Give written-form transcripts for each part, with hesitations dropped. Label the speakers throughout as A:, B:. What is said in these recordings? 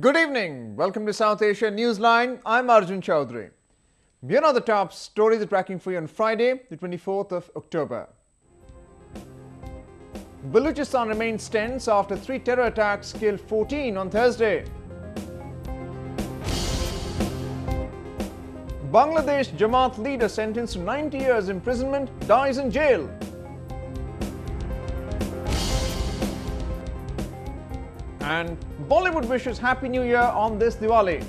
A: Good evening. Welcome to South Asia Newsline. I'm Arjun Chaudhary. Here are the top stories we're tracking for you on Friday, the 24th of October. Balochistan remains tense after 3 terror attacks killed 14 on Thursday. Bangladesh Jamaat leader sentenced to 90 years imprisonment dies in jail. And Bollywood wishes Happy New Year on this Diwali.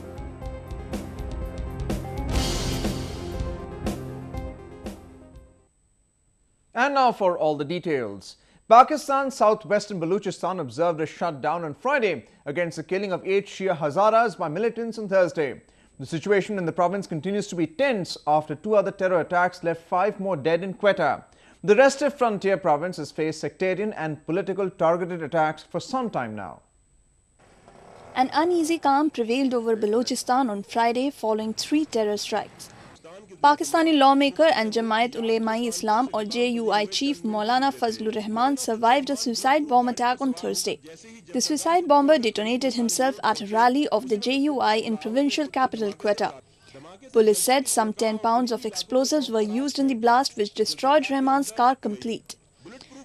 A: And now for all the details. Pakistan's southwestern Balochistan observed a shutdown on Friday against the killing of 8 Shia Hazaras by militants on Thursday. The situation in the province continues to be tense after 2 other terror attacks left 5 more dead in Quetta. The restive frontier province has faced sectarian and political targeted attacks for some time now.
B: An uneasy calm prevailed over Balochistan on Friday following 3 terror strikes. Pakistani lawmaker and Jamaat-e-Islami or JUI chief Maulana Fazlur Rahman survived a suicide bomb attack on Thursday. The suicide bomber detonated himself at a rally of the JUI in provincial capital Quetta. Police said some 10 pounds of explosives were used in the blast which destroyed Rahman's car complete.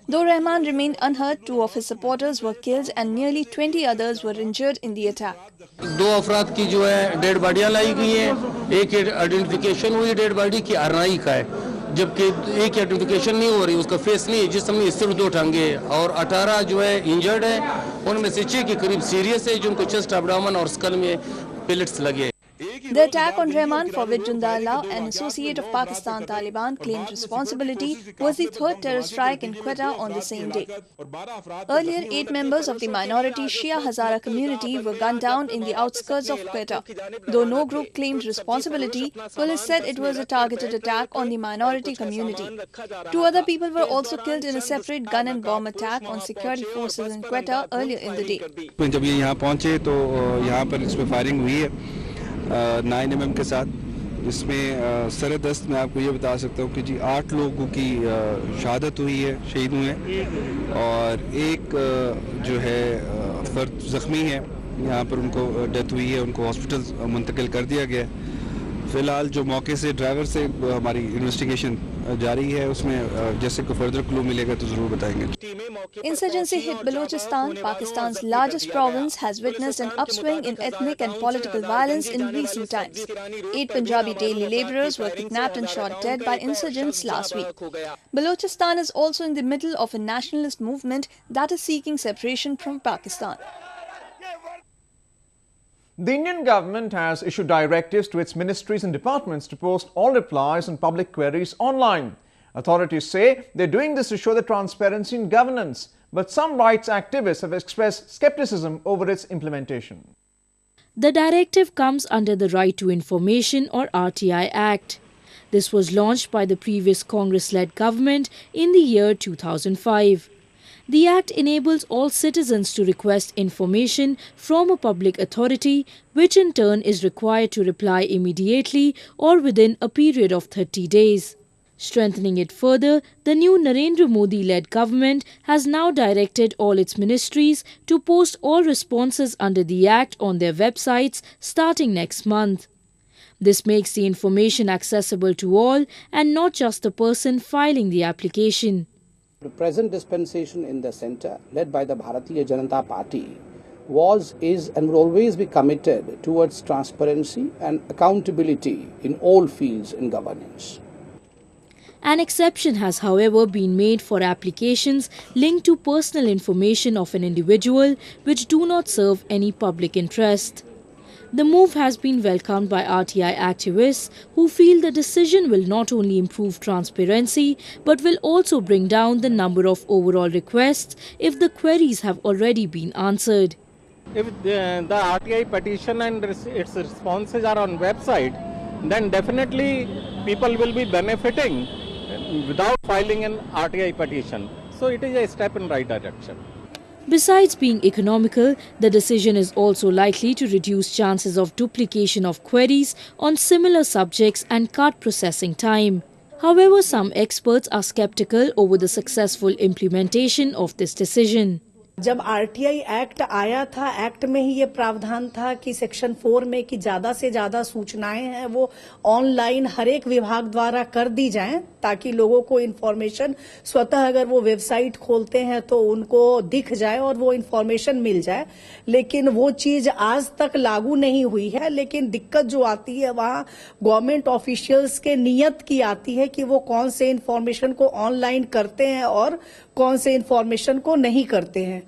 B: Though Rahman remained unhurt, 2 of his supporters were killed and nearly 20 others were injured in the attack.
C: 2 अफराद की जो है dead बॉडियां लाई गई हैं, एक identification हुई dead body की आरनाई का है, जबकि एक आइडेंटिफिकेशन नहीं हो रही, उसका फेस नहीं है, जिसमें सिर्फ 2 टांगे और 18 जो है इंजर्ड है, उनमें से 6 के करीब सीरियस है, जिनको चेस्ट एब्डोमेन और स्कल में पेलेट्स लगे।
B: The attack on Rahman, for which Jundallah, an associate of Pakistan Taliban, claimed responsibility, was the 3rd terror strike in Quetta on the same day. Earlier, 8 members of the minority Shia Hazara community were gunned down in the outskirts of Quetta. Though no group claimed responsibility, police said it was a targeted attack on the minority community. 2 other people were also killed in a separate gun and bomb attack on security forces in Quetta earlier in the day.
D: जब ये यहाँ पहुँचे तो यहाँ पर इसमें firing हुई है 9 mm के साथ, जिसमें सरदस्त मैं आपको ये बता सकता हूँ कि जी 8 लोगों की शहादत हुई है, शहीद हुए हैं और एक जो है फर्द ज़ख्मी है, यहाँ पर उनको डेथ हुई है, उनको हॉस्पिटल मुंतकिल कर दिया गया है। फिलहाल जो मौके से ड्राइवर से हमारी इन्वेस्टिगेशन जारी है, उसमें जैसे कोई फर्दर क्लू मिलेगा तो जरूर बताएंगे।
B: Insurgency hit Balochistan, Pakistan's largest province, has witnessed an upswing in ethnic and political violence in recent times. 8 Punjabi daily labourers were kidnapped and shot dead by insurgents last week. Balochistan is also in the middle of a nationalist movement that is seeking separation from Pakistan.
A: The Indian government has issued directives to its ministries and departments to post all replies and public queries online. Authorities say they're doing this to show the transparency in governance, but some rights activists have expressed skepticism over its implementation.
E: The directive comes under the Right to Information or RTI Act. This was launched by the previous Congress-led government in the year 2005. The Act enables all citizens to request information from a public authority, which in turn is required to reply immediately or within a period of 30 days. Strengthening it further, the new Narendra Modi-led government has now directed all its ministries to post all responses under the Act on their websites starting next month. This makes the information accessible to all and not just the person filing the application.
F: The present dispensation in the centre, led by the Bharatiya Janata Party, was, is and will always be committed towards transparency and accountability in all fields in governance.
E: An exception has, however, been made for applications linked to personal information of an individual which do not serve any public interest. The move has been welcomed by RTI activists who feel the decision will not only improve transparency but will also bring down the number of overall requests if the queries have already been answered.
G: If the RTI petition and its responses are on website, then definitely people will be benefiting without filing an RTI petition. So it is a step in right direction.
E: Besides being economical, the decision is also likely to reduce chances of duplication of queries on similar subjects and cut processing time. However, some experts are skeptical over the successful implementation of this decision.
H: जब RTI act आया था, act में ही ये प्रावधान था कि section 4 में कि ज्यादा से ज्यादा सूचनाएं हैं वो ऑनलाइन हर एक विभाग द्वारा कर दी जाएं, ताकि लोगों को इन्फॉर्मेशन स्वतः अगर वो वेबसाइट खोलते हैं तो उनको दिख जाए और वो इन्फॉर्मेशन मिल जाए। लेकिन वो चीज आज तक लागू नहीं हुई है। लेकिन दिक्कत जो आती है वहाँ गवर्नमेंट ऑफिशियल्स के नियत की आती है कि वो कौन से इन्फॉर्मेशन को ऑनलाइन करते हैं और कौन से इन्फॉर्मेशन को नहीं करते हैं।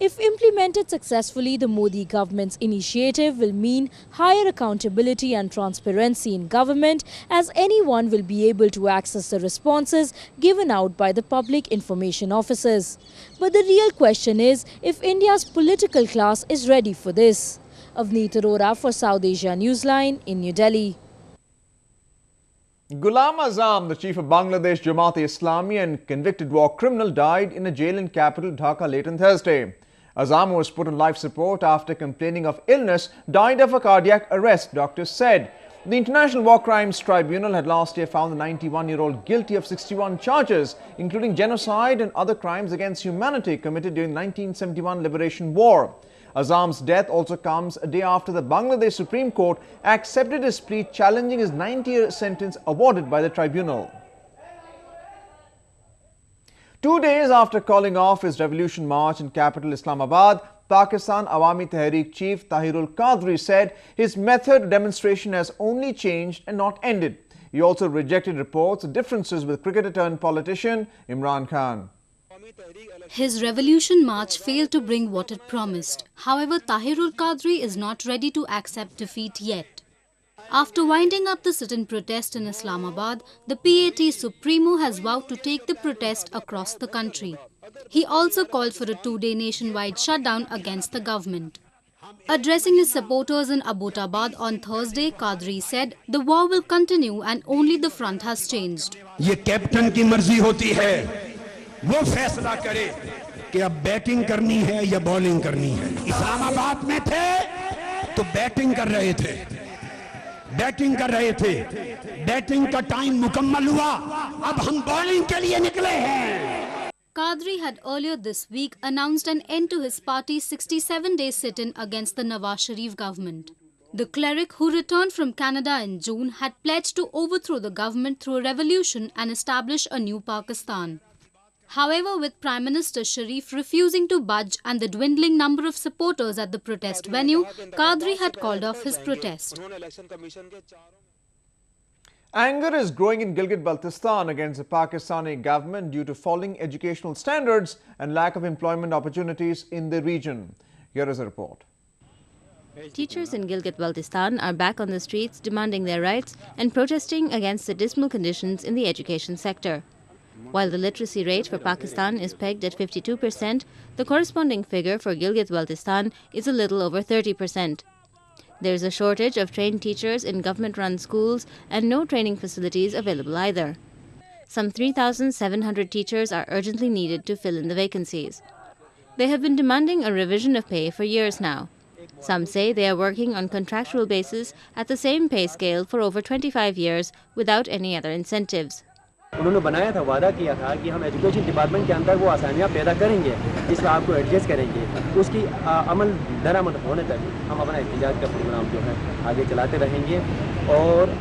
E: If implemented successfully, the Modi government's initiative will mean higher accountability and transparency in government, as anyone will be able to access the responses given out by the public information officers. But the real question is if India's political class is ready for this. Avneet Arora for South Asia Newsline in New Delhi.
A: Ghulam Azam, the chief of Bangladesh Jamaat-e-Islami and convicted war criminal, died in a jail in capital Dhaka late on Thursday. Azam, who was put on life support after complaining of illness, died of a cardiac arrest, doctors said. The International War Crimes Tribunal had last year found the 91-year-old guilty of 61 charges, including genocide and other crimes against humanity committed during the 1971 Liberation War. Azam's death also comes a day after the Bangladesh Supreme Court accepted his plea challenging his 90-year sentence awarded by the tribunal. 2 days after calling off his revolution march in capital Islamabad, Pakistan Awami Tehreek chief Tahirul Qadri said his method of demonstration has only changed and not ended. He also rejected reports of differences with cricketer turned politician Imran Khan.
I: His revolution march failed to bring what it promised. However, Tahirul Qadri is not ready to accept defeat yet. After winding up the sit-in protest in Islamabad, the PAT Supremo has vowed to take the protest across the country. He also called for a 2-day nationwide shutdown against the government. Addressing his supporters in Abbottabad on Thursday, Qadri said the war will continue and only the front has changed.
J: ये captain की मर्जी होती है, वो फैसला करे कि अब बैटिंग करनी है या बॉलिंग करनी है। इस्लामाबाद में थे तो बैटिंग कर रहे थे, बैटिंग का टाइम मुकम्मल हुआ, अब हम बॉलिंग के लिए निकले हैं।
I: Qadri had earlier this week announced an end to his party's 67-day sit-in against the Nawaz Sharif government. The cleric, who returned from Canada in June, had pledged to overthrow the government through a revolution and establish a new Pakistan. However, with Prime Minister Sharif refusing to budge and the dwindling number of supporters at the protest venue, Qadri had called off his protest.
A: Anger is growing in Gilgit-Baltistan against the Pakistani government due to falling educational standards and lack of employment opportunities in the region. Here is a report.
K: Teachers in Gilgit-Baltistan are back on the streets demanding their rights and protesting against the dismal conditions in the education sector. While the literacy rate for Pakistan is pegged at 52%, the corresponding figure for Gilgit-Baltistan is a little over 30%. There is a shortage of trained teachers in government-run schools and no training facilities available either. Some 3,700 teachers are urgently needed to fill in the vacancies. They have been demanding a revision of pay for years now. Some say they are working on contractual basis at the same pay scale for over 25 years without any other incentives.
L: उन्होंने बनाया था, वादा किया था कि हम education department के अंदर वो आसानियाँ पैदा करेंगे जिसमें आपको एडजस्ट करेंगे, उसकी अमल दरामद होने तक हम अपना एहतजाज का प्रोग्राम जो है आगे चलाते रहेंगे। और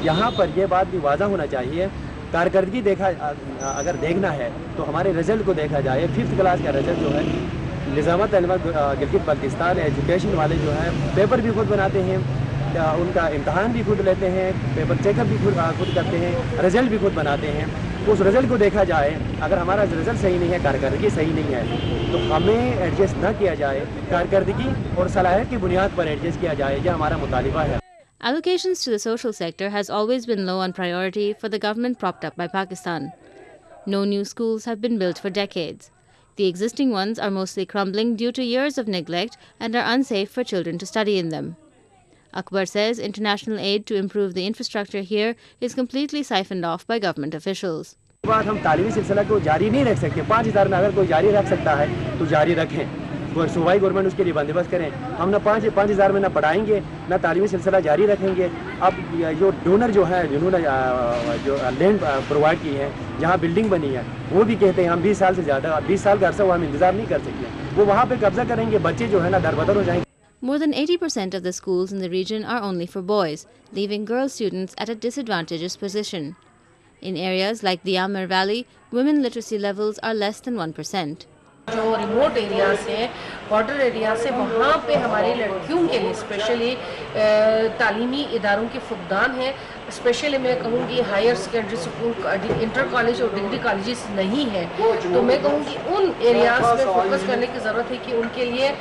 L: यहाँ पर ये बात भी वाज़ा होना चाहिए, कारकर्दगी अगर देखना है तो हमारे रिजल्ट को देखा जाए। 5th क्लास का रिजल्ट जो है निज़ामत-ए-इल्म गिलगित-बल्तिस्तान एजुकेशन वाले जो है पेपर भी खुद बनाते हैं, उनका इम्तहान भी खुद लेते हैं, पेपर चेकअप भी खुद करते हैं, रिजल्ट भी खुद बनाते हैं। उस रिजल्ट को देखा जाए, अगर हमारा रिजल्ट सही नहीं है, कारकर्दगी सही नहीं है, तो हमें एडजस्ट न किया जाए, कारकर्दगी और सलाहियत की बुनियाद पर एडजस्ट किया जाए, यह हमारा मुतालिबा है।
K: Allocations to the social sector has always been low on priority for the government propped up by Pakistan. No new schools have been built for decades. The existing ones are mostly crumbling due to years of neglect and are unsafe for children to study in them. Akbar says international aid to improve the infrastructure here is completely siphoned off by government officials.
L: बात हम तालीमी सिलसिला को जारी नहीं रख सकते। 5000 में अगर कोई जारी रख सकता है तो जारी रखें, कोई सूबाई गवर्नमेंट उसके लिए बंदोबस्त करें। हम ना 5000 में ना पढ़ाएंगे ना तालीमी सिलसिला जारी रखेंगे। अब जो डोनर जो है जिन्होंने जो लैंड प्रोवाइड की है जहाँ बिल्डिंग बनी है वो भी कहते हैं हम 20 साल से ज़्यादा 20 साल का अर्सा हुआ हम इंतज़ार नहीं कर सकते, वो वहाँ पे कब्जा करेंगे, बच्चे जो है ना दरबदर हो जाएंगे।
K: More than 80% of the schools in the region are only for boys, leaving girl students at a disadvantageous position. In areas like the Amar Valley, women literacy levels are less than 1%.
M: जो remote areas हैं, border areas से, वहाँ पे हमारी लड़कियों के लिए specially तालीमी इदारों के फुकदान हैं। स्पेशली मैं कहूँगी higher secondary school, inter college और डिग्री कॉलेजेस नहीं हैं, तो मैं कहूँगी उन एरियाज में फोकस करने की ज़रूरत है कि उनके लिए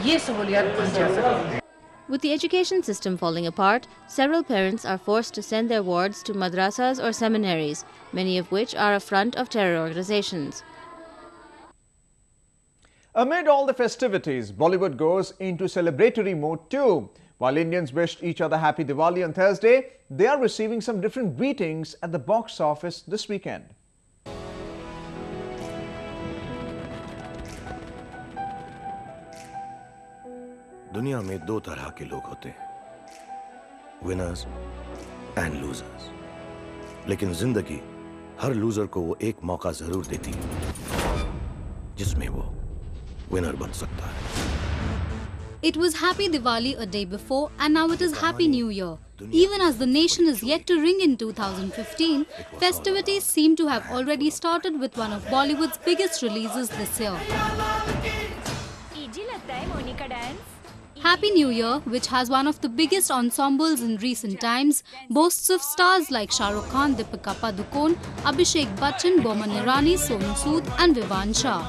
M: ये सहूलियात दी जा सकें।
K: With the education system falling apart, several parents are forced to send their wards to madrasas or seminaries, many of which are a front of terror organizations.
A: Amid all the festivities, Bollywood goes into celebratory mode too. While Indians wished each other happy Diwali on Thursday, they are receiving some different greetings at the box office this weekend.
N: दुनिया में दो तरह के लोग होते हैं, winners and losers. लेकिन जिंदगी हर लूजर को वो एक मौका जरूर देती है जिसमें वो विनर बन सकता है।
I: It was Happy Diwali a day before and now it is Happy New Year. Even as the nation is yet to ring in 2015, festivities seem to have already started with one of Bollywood's biggest releases this year. Happy New Year, which has one of the biggest ensembles in recent times, boasts of stars like Shah Rukh Khan, Deepika Padukone, Abhishek Bachchan, Boman Irani, Sonu Sood and Vivan Shah.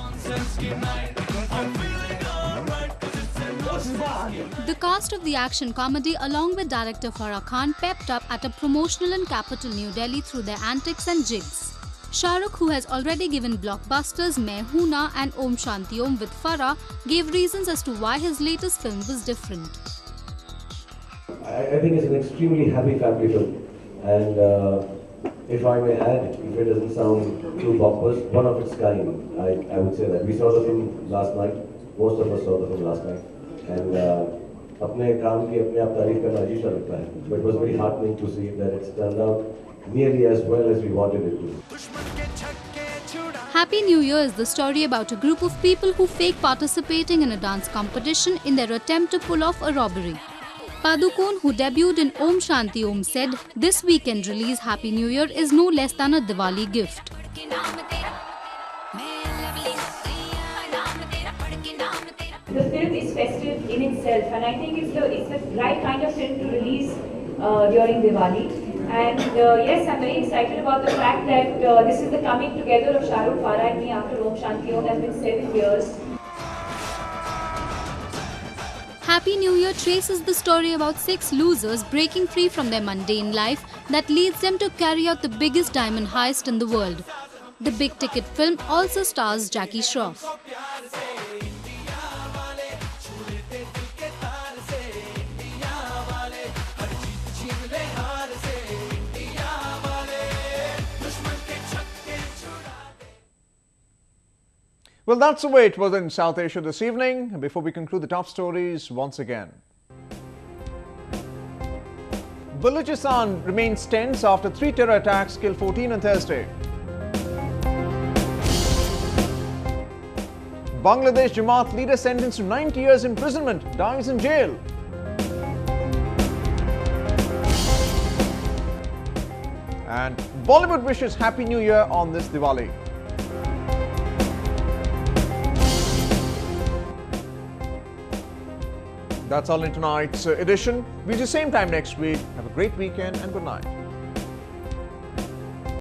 I: The cast of the action comedy along with director Farah Khan pepped up at a promotional in capital New Delhi through their antics and jigs. Shah Rukh, who has already given blockbusters Main Hoon Na and Om Shanti Om with Farah, gave reasons as to why his latest film was different.
O: I think it's an extremely happy family film, and if I may add, if it doesn't sound too pompous, one of its kind, I would say that. We saw the film last night, most of us saw the film last night, and अपने काम की अपने आप तारीफ करना अजीब सा लगता है, but it was very heartening to see that it's turned out nearly as well as we wanted it to.
I: Happy New Year is the story about a group of people who fake participating in a dance competition in their attempt to pull off a robbery. Padukone, who debuted in Om Shanti Om, said this weekend release Happy New Year is no less than a Diwali gift.
P: The film is festive in itself, and I think it's the right kind of film to release during Diwali. And yes, I'm very excited about the fact that this is the coming together of Shah Rukh, Farah and me after Om Shanti Om. Has been 7 years.
I: Happy New Year traces the story about 6 losers breaking free from their mundane life that leads them to carry out the biggest diamond heist in the world. The big-ticket film also stars Jackie Shroff.
A: Well, that's the way it was in South Asia this evening. And before we conclude the top stories once again, Balochistan remains tense after 3 terror attacks killed 14 on Thursday. Bangladesh Jamaat leader sentenced to 90 years imprisonment dies in jail. And Bollywood wishes Happy New Year on this Diwali. That's all in tonight's edition. We'll see you same time next week. Have a great weekend and good night.